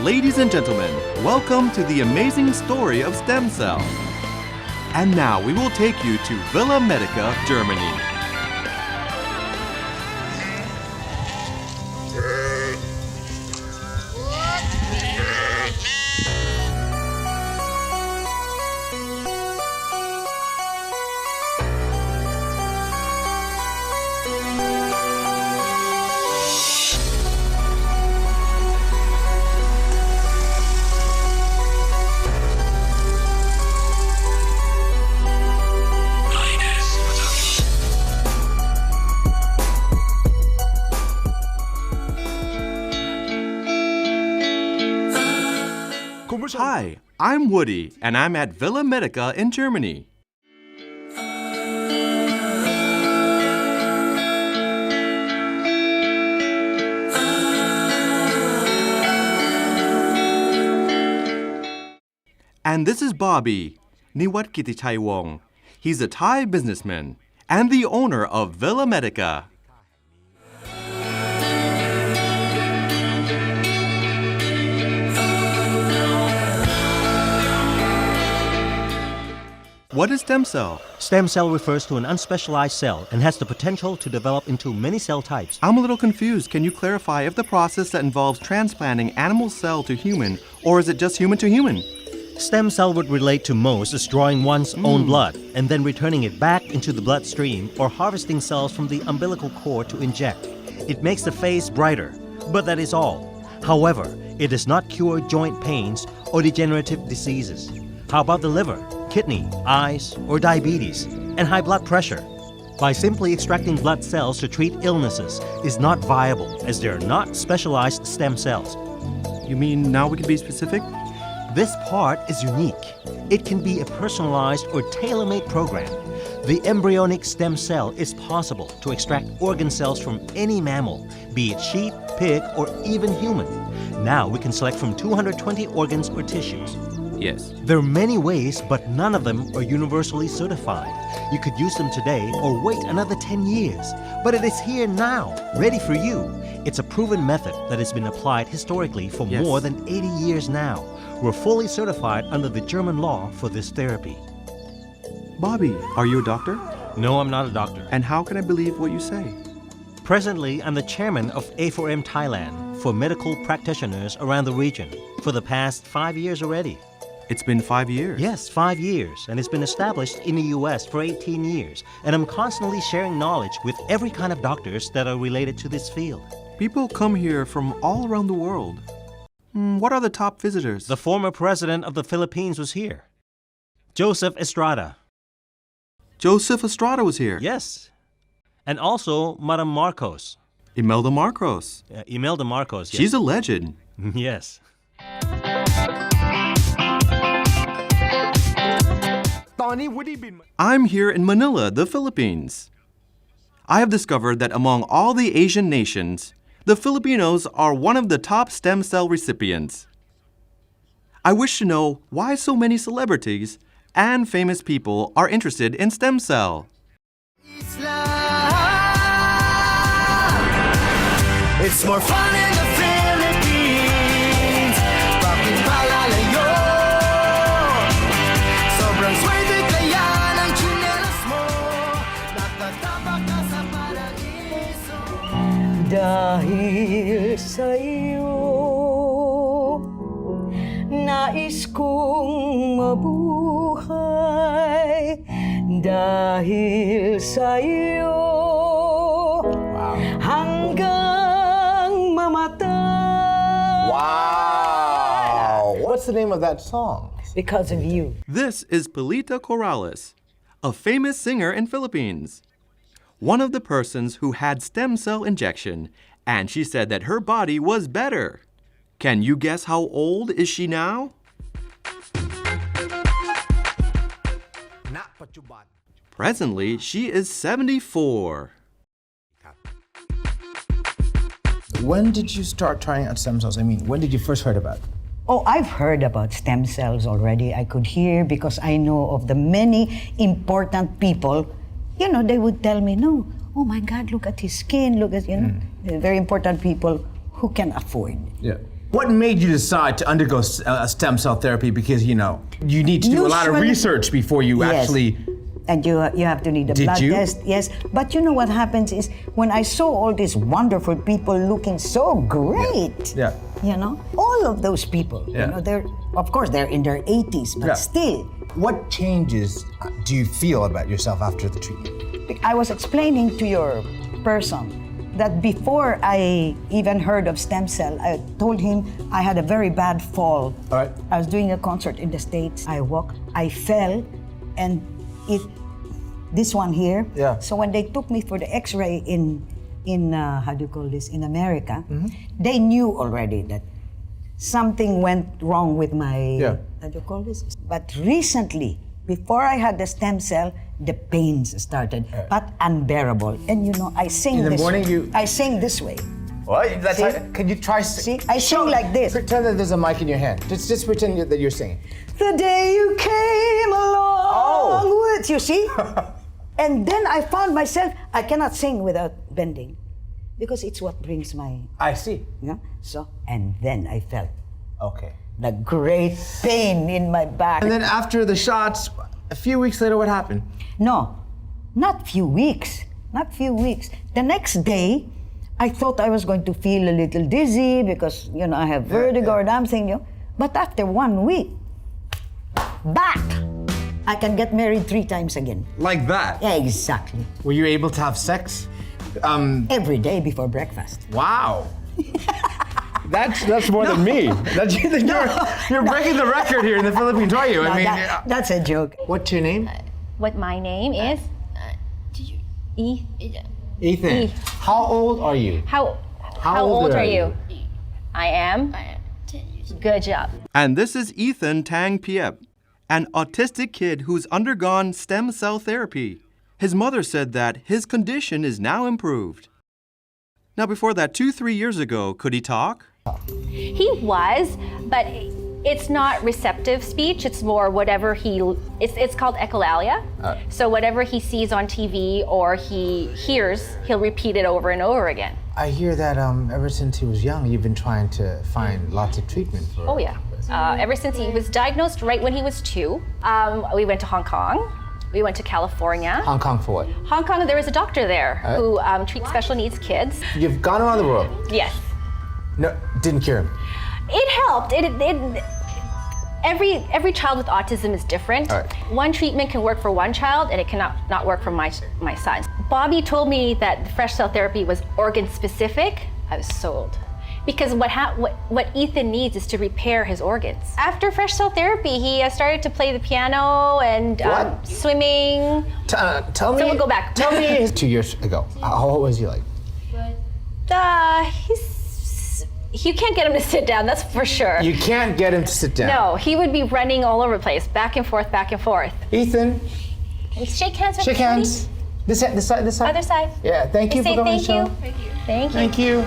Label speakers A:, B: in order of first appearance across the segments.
A: Ladies and gentlemen, welcome to the amazing story of stem cells. And now we will take you to Villa Medica, Germany. Hi, I'm Woody, and I'm at Villa Medica in Germany. And this is Bobby, Niwat Kitichai Wong. He's a Thai businessman and the owner of Villa Medica. What is stem cell?
B: Stem cell refers to an unspecialized cell and has the potential to develop into many cell types.
A: I'm a little confused. Can you clarify if the process that involves transplanting animal cell to human, or is it just human to human?
B: Stem cell would relate to most as drawing one's own blood and then returning it back into the bloodstream or harvesting cells from the umbilical cord to inject. It makes the face brighter, but that is all. However, it does not cure joint pains or degenerative diseases. How about the liver, kidney, eyes, or diabetes, and high blood pressure? By simply extracting blood cells to treat illnesses is not viable as they are not specialized stem cells.
A: You mean now we can be specific?
B: This part is unique. It can be a personalized or tailor-made program. The embryonic stem cell is possible to extract organ cells from any mammal, be it sheep, pig, or even human. Now we can select from 220 organs or tissues.
A: Yes.
B: There are many ways, but none of them are universally certified. You could use them today or wait another 10 years. But it is here now, ready for you. It's a proven method that has been applied historically for more than 80 years now. We're fully certified under the German law for this therapy.
A: Bobby, are you a doctor?
B: No, I'm not a doctor.
A: And how can I believe what you say?
B: Presently, I'm the chairman of A4M Thailand for medical practitioners around the region for the past 5 years already.
A: It's been 5 years.
B: Yes, 5 years, and it's been established in the US for 18 years. And I'm constantly sharing knowledge with every kind of doctors that are related to this field.
A: People come here from all around the world. What are the top visitors?
B: The former president of the Philippines was here, Joseph Estrada.
A: Joseph Estrada was here.
B: Yes. And also Madam Marcos.
A: Imelda Marcos.
B: Imelda Marcos, yes.
A: She's a legend.
B: Yes.
A: I'm here in Manila, the Philippines. I have discovered that among all the Asian nations, the Filipinos are one of the top stem cell recipients. I wish to know why so many celebrities and famous people are interested in stem cell.
C: It's more fun in the Philippines. Bakit malalayo? Sobrang swerte kaya ng tsinelas mo. Nakatapak ka sa paraiso.
D: Dahil sa'yo, nais kong mabuhay. Dahil sa'yo, hanggang mamatay.
E: Wow! What's the name of that song?
D: Because of you.
A: This is Pilita Corrales, a famous singer in Philippines. One of the persons who had stem cell injection, and she said that her body was better. Can you guess how old is she now? Presently, she is 74.
E: When did you start trying out stem cells? I mean, when did you first heard about it?
D: Oh, I've heard about stem cells already. I could hear because I know of the many important people. You know, they would tell me, no, oh my God, look at his skin, look at, very important people who can afford.
E: Yeah. What made you decide to undergo stem cell therapy? Because you need to do a lot of
D: Usually-
E: research before you
D: Yes.
E: actually.
D: And you have to need a
E: Did
D: blood
E: you?
D: test. Yes. But you know what happens is when I saw all these wonderful people looking so great.
E: Yeah.
D: All of those people.
E: Yeah.
D: They're in their 80s, but
E: Yeah.
D: still.
E: What changes do you feel about yourself after the treatment?
D: I was explaining to your person that before I even heard of stem cell, I told him I had a very bad fall.
E: All right.
D: I was doing a concert in the States. I walked, I fell, and this one here.
E: Yeah.
D: So when they took me for the X-ray in how do you call this, in America, they knew already that something went wrong with my, how do you call this? But recently, before I had the stem cell, the pains started, but unbearable. And I sing
E: In the
D: this
E: morning
D: I sing this way.
E: What?
D: See?
E: Can you try?
D: See, I sing like this.
E: Pretend that there's a mic in your hand. Just pretend that you're singing.
D: The day you came along
E: Oh.
D: with, you see? And then I found myself, I cannot sing without bending because it's what brings my,
E: I see.
D: So, and then I felt
E: Okay.
D: the great pain in my back.
E: And then after the shots, a few weeks later, what happened?
D: No, not few weeks. The next day, I thought I was going to feel a little dizzy because, I have vertigo or something, But after 1 week, back! I can get married 3 times again.
E: Like that?
D: Yeah, exactly.
E: Were you able to have sex?
D: Every day before breakfast.
E: Wow. That's more than me. You're breaking the record here in the Philippines, are you?
D: No, that's a joke.
E: What's your name?
F: What my name is? E.
E: Ethan. How old are you?
F: How old are you? I am. Good job.
A: And this is Ethan Tang Piep, an autistic kid who's undergone stem cell therapy. His mother said that his condition is now improved. Now, before that, 2-3 years ago, could he talk?
F: He was, but it's not receptive speech. It's more whatever it's called echolalia. So whatever he sees on TV or he hears, he'll repeat it over and over again.
E: I hear that ever since he was young, you've been trying to find lots of treatment for.
F: Oh yeah. Ever since he was diagnosed right when he was 2, we went to Hong Kong. We went to California.
E: Hong Kong for what?
F: Hong Kong, there was a doctor there who treats special needs kids.
E: You've gone around the world.
F: Yes.
E: No, didn't cure him.
F: It helped. Every child with autism is different.
E: All right.
F: One treatment can work for one child, and it cannot not work for my son. Bobby told me that fresh cell therapy was organ specific. I was sold. Because what Ethan needs is to repair his organs. After fresh cell therapy, he started to play the piano and swimming.
E: Tell me.
F: So we'll go back.
E: Tell me. 2 years ago, how old was he like?
F: You can't get him to sit down, that's for sure.
E: You can't get him to sit down.
F: No, he would be running all over the place, back and forth, back and forth.
E: Ethan,
F: Shake hands.
E: shake hands. This side, this side, this side.
F: Other side.
E: Yeah, thank you for
F: Say
E: coming
F: thank
E: on
F: you.
E: the show.
F: Thank you.
E: Thank you.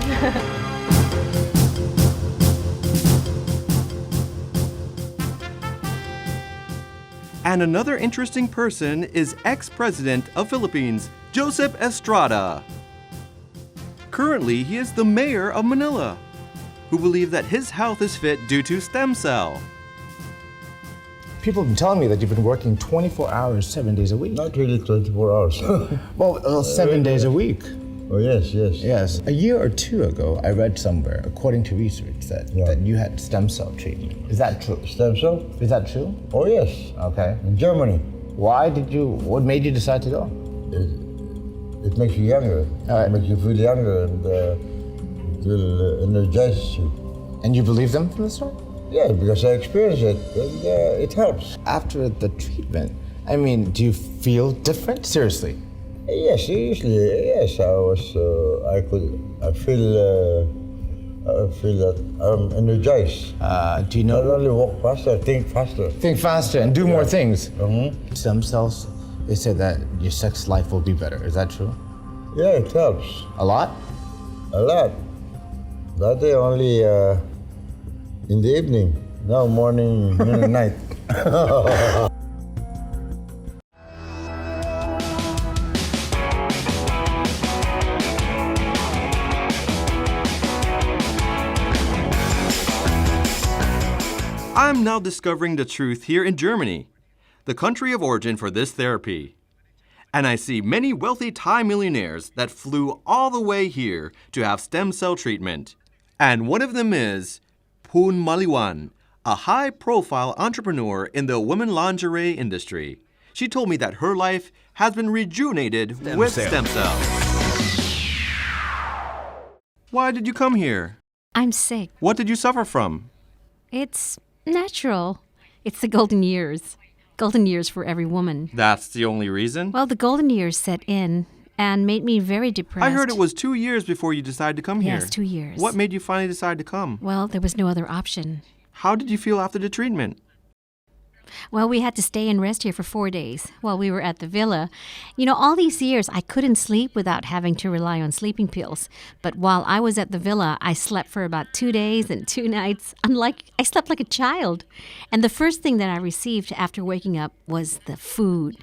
A: And another interesting person is ex-president of Philippines, Joseph Estrada. Currently, he is the mayor of Manila, who believe that his health is fit due to stem cell.
E: People have been telling me that you've been working 24 hours, 7 days a week.
G: Not really 24 hours.
E: Well, 7 days a week.
G: Oh, yes.
E: Yes. A year or 2 ago, I read somewhere, according to research, that you had stem cell treatment. Is that true?
G: Stem cell?
E: Is that true?
G: Oh, yes.
E: Okay.
G: In Germany.
E: What made you decide to go?
G: It makes you younger.
E: All right.
G: It makes you feel younger and it will energize you.
E: And you believe them from the start?
G: Yeah, because I experienced it and it helps.
E: After the treatment, I mean, do you feel different? Seriously?
G: Yes, seriously, yes. I feel that I'm energized.
E: Do you
G: Not
E: know?
G: only walk faster, think faster.
E: Think faster and do more things.
G: Mm-hmm.
E: Stem cells, they said that your sex life will be better. Is that true?
G: Yeah, it helps.
E: A lot?
G: A lot. That day only in the evening. Now morning, noon, and night.
A: I'm now discovering the truth here in Germany, the country of origin for this therapy. And I see many wealthy Thai millionaires that flew all the way here to have stem cell treatment. And one of them is Poon Maliwan, a high-profile entrepreneur in the women lingerie industry. She told me that her life has been rejuvenated with stem cells. Why did you come here?
H: I'm sick.
A: What did you suffer from?
H: It's natural. It's the golden years. Golden years for every woman.
A: That's the only reason?
H: Well, the golden years set in and made me very depressed.
A: I heard it was 2 years before you decided to come here.
H: Yes, 2 years.
A: What made you finally decide to come?
H: Well, there was no other option.
A: How did you feel after the treatment?
H: Well, we had to stay and rest here for 4 days while we were at the villa. You know, all these years I couldn't sleep without having to rely on sleeping pills. But while I was at the villa, I slept for about 2 days and 2 nights. I slept like a child. And the first thing that I received after waking up was the food.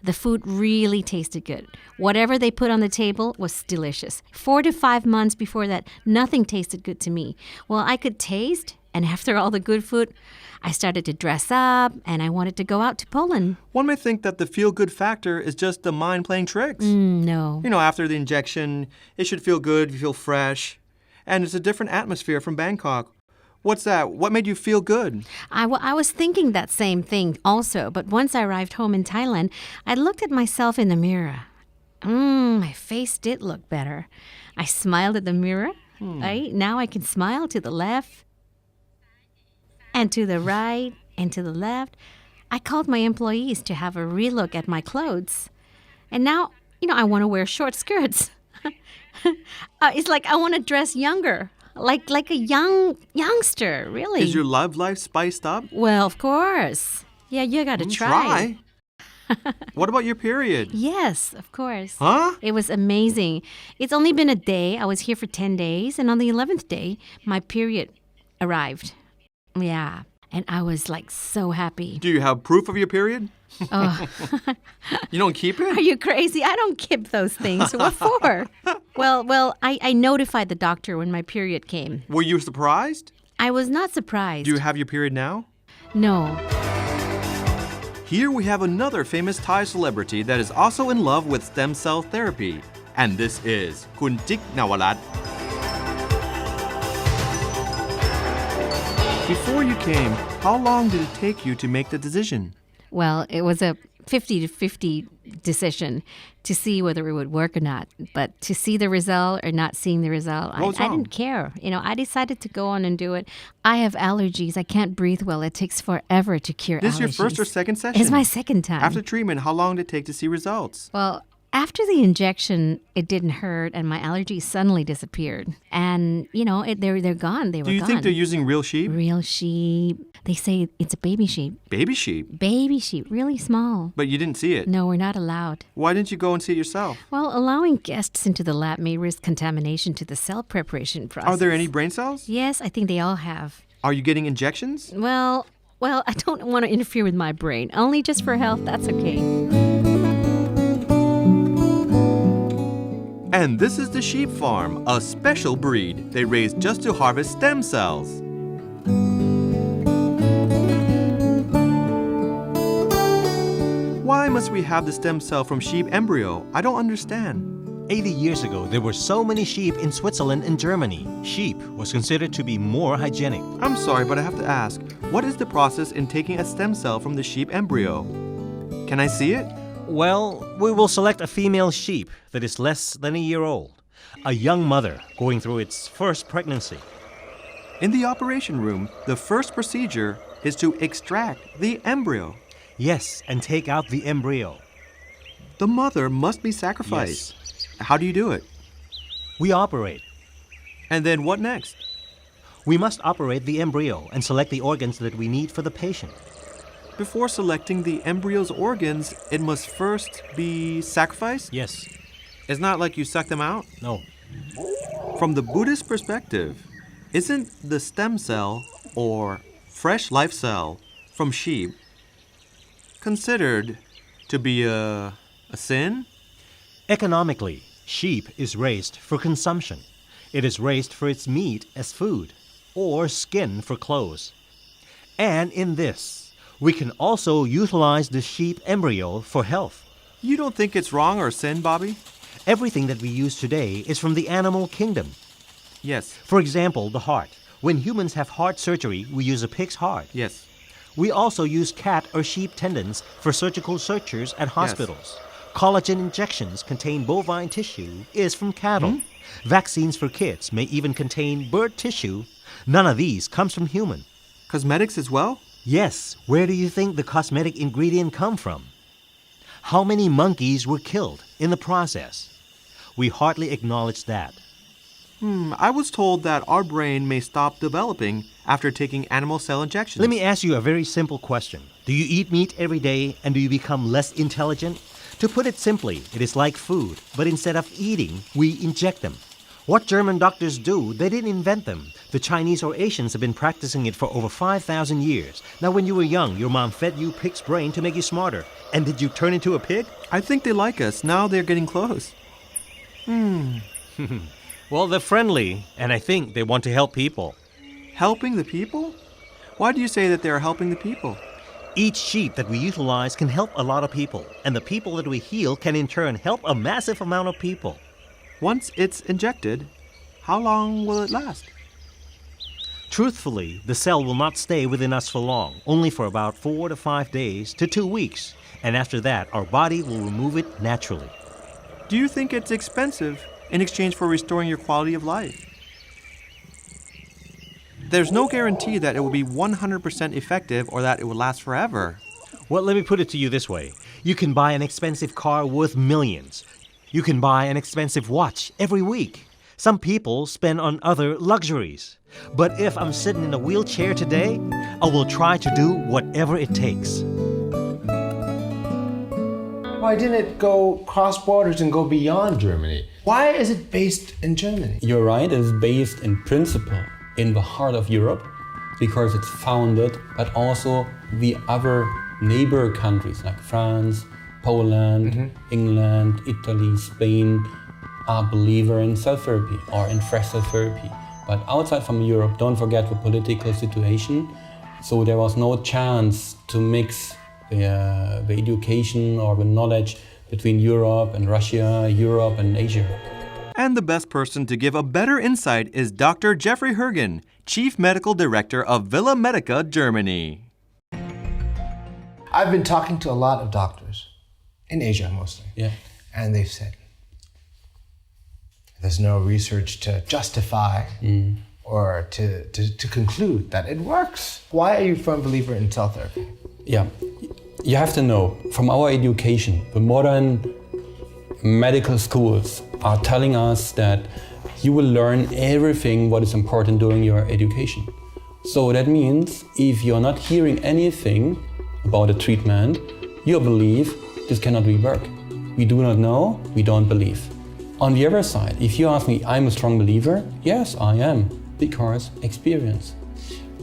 H: The food really tasted good. Whatever they put on the table was delicious. 4 to 5 months before that, nothing tasted good to me. Well, I could taste, and after all the good food, I started to dress up, and I wanted to go out to Poland.
A: One may think that the feel-good factor is just the mind playing tricks.
H: No.
A: You know, after the injection, it should feel good, you feel fresh. And it's a different atmosphere from Bangkok. What's that? What made you feel good?
H: I was thinking that same thing also, but once I arrived home in Thailand, I looked at myself in the mirror. My face did look better. I smiled at the mirror. Right? Now I can smile to the left, and to the right, and to the left. I called my employees to have a relook at my clothes. And now, I want to wear short skirts. It's like I want to dress younger, like a youngster, really.
A: Is your love life spiced up?
H: Well, of course. Yeah, you got to try.
A: What about your period?
H: Yes, of course.
A: Huh?
H: It was amazing. It's only been a day. I was here for 10 days, and on the 11th day, my period arrived. Yeah, and I was like so happy.
A: Do you have proof of your period?
H: Oh.
A: You don't keep it?
H: Are you crazy? I don't keep those things. What for? Well, I notified the doctor when my period came.
A: Were you surprised?
H: I was not surprised.
A: Do you have your period now?
H: No.
A: Here we have another famous Thai celebrity that is also in love with stem cell therapy. And this is Kun Jik Nawalat. Before you came, how long did it take you to make the decision?
H: Well, it was a 50-50 decision to see whether it would work or not. But to see the result or not seeing the result, I didn't care. I decided to go on and do it. I have allergies. I can't breathe well. It takes forever to cure allergies.
A: This is your first or second session?
H: It's my second time.
A: After treatment, how long did it take to see results?
H: Well, after the injection, it didn't hurt, and my allergies suddenly disappeared. And, they're gone. They were gone.
A: Do you think they're using real sheep?
H: Real sheep. They say it's a baby sheep.
A: Baby sheep?
H: Baby sheep, really small.
A: But you didn't see it?
H: No, we're not allowed.
A: Why didn't you go and see it yourself?
H: Well, allowing guests into the lab may risk contamination to the cell preparation process.
A: Are there any brain cells?
H: Yes, I think they all have.
A: Are you getting injections?
H: Well, I don't want to interfere with my brain. Only just for health, that's okay.
A: And this is the sheep farm, a special breed they raise just to harvest stem cells. Why must we have the stem cell from sheep embryo? I don't understand.
B: 80 years ago, there were so many sheep in Switzerland and Germany. Sheep was considered to be more hygienic.
A: I'm sorry, but I have to ask, what is the process in taking a stem cell from the sheep embryo? Can I see it?
B: Well, we will select a female sheep that is less than a year old, a young mother going through its first pregnancy.
A: In the operation room, the first procedure is to extract the embryo.
B: Yes, and take out the embryo.
A: The mother must be sacrificed.
B: Yes.
A: How do you do it?
B: We operate.
A: And then what next?
B: We must operate the embryo and select the organs that we need for the patient.
A: Before selecting the embryo's organs, it must first be sacrificed?
B: Yes.
A: It's not like you suck them out?
B: No.
A: From the Buddhist perspective, isn't the stem cell or fresh life cell from sheep considered to be a sin?
B: Economically, sheep is raised for consumption. It is raised for its meat as food or skin for clothes. And in this, we can also utilize the sheep embryo for health.
A: You don't think it's wrong or sin, Bobby?
B: Everything that we use today is from the animal kingdom.
A: Yes.
B: For example, the heart. When humans have heart surgery, we use a pig's heart.
A: Yes.
B: We also use cat or sheep tendons for surgical sutures at hospitals. Collagen injections contain bovine tissue is from cattle. Vaccines for kids may even contain bird tissue. None of these comes from human.
A: Cosmetics as well?
B: Yes, where do you think the cosmetic ingredient come from? How many monkeys were killed in the process? We hardly acknowledge that.
A: I was told that our brain may stop developing after taking animal cell injections.
B: Let me ask you a very simple question. Do you eat meat every day and do you become less intelligent? To put it simply, it is like food, but instead of eating, we inject them. What German doctors do, they didn't invent them. The Chinese or Asians have been practicing it for over 5,000 years. Now, when you were young, your mom fed you pig's brain to make you smarter. And did you turn into a pig?
A: I think they like us. Now they're getting close.
B: Well, they're friendly, and I think they want to help people.
A: Helping the people? Why do you say that they're helping the people?
B: Each sheep that we utilize can help a lot of people, and the people that we heal can in turn help a massive amount of people.
A: Once it's injected, how long will it last?
B: Truthfully, the cell will not stay within us for long, only for about 4 to 5 days to 2 weeks, and after that, our body will remove it naturally.
A: Do you think it's expensive in exchange for restoring your quality of life? There's no guarantee that it will be 100% effective or that it will last forever.
B: Well, let me put it to you this way. You can buy an expensive car worth millions. You can buy an expensive watch every week. Some people spend on other luxuries. But if I'm sitting in a wheelchair today, I will try to do whatever it takes.
E: Why didn't it go cross borders and go beyond Germany? Why is it based in Germany?
I: You're right, it is based in principle in the heart of Europe because it's founded, but also the other neighbor countries like France, Poland, England, Italy, Spain are believer in cell therapy or in fresh cell therapy. But outside from Europe, don't forget the political situation. So there was no chance to mix the education or the knowledge between Europe and Russia, Europe and Asia.
A: And the best person to give a better insight is Dr. Jeffrey Hergen, Chief Medical Director of Villa Medica, Germany.
E: I've been talking to a lot of doctors, in Asia mostly, and they've said, there's no research to justify or to conclude that it works. Why are you a firm believer in cell therapy?
I: Yeah, you have to know, from our education, the modern medical schools are telling us that you will learn everything what is important during your education. So that means if you're not hearing anything about a treatment, you believe this cannot really work. We do not know, we don't believe. On the other side, if you ask me, I'm a strong believer, yes, I am, because experience.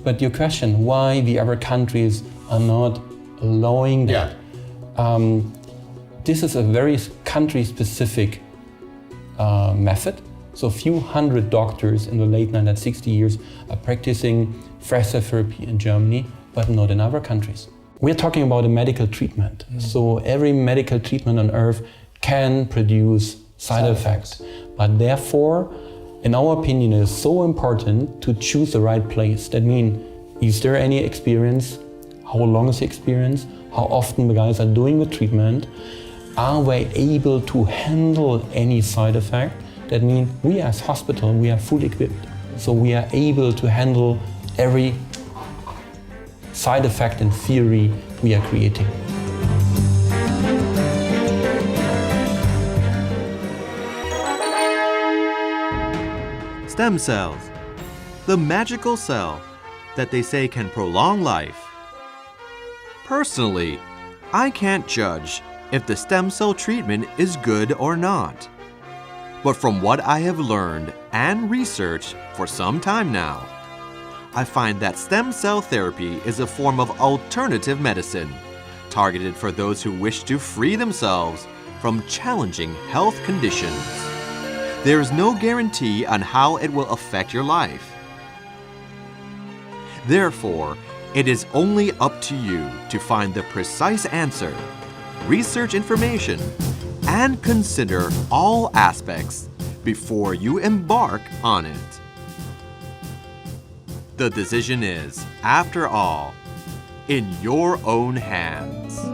I: But your question, why the other countries are not allowing that? This is a very country-specific method. So a few hundred doctors in the late 1960 years are practicing fresh cell therapy in Germany, but not in other countries. We're talking about a medical treatment. So every medical treatment on earth can produce side effects. But therefore, in our opinion, it is so important to choose the right place. That means, is there any experience? How long is the experience? How often the guys are doing the treatment? Are they able to handle any side effect? That means we as hospital, we are fully equipped. So we are able to handle every side effect in theory we are creating.
A: Stem cells, the magical cell that they say can prolong life. Personally, I can't judge if the stem cell treatment is good or not. But from what I have learned and researched for some time now, I find that stem cell therapy is a form of alternative medicine, targeted for those who wish to free themselves from challenging health conditions. There is no guarantee on how it will affect your life. Therefore, It is only up to you to find the precise answer, research information, and consider all aspects before you embark on it. The decision is, after all, in your own hands.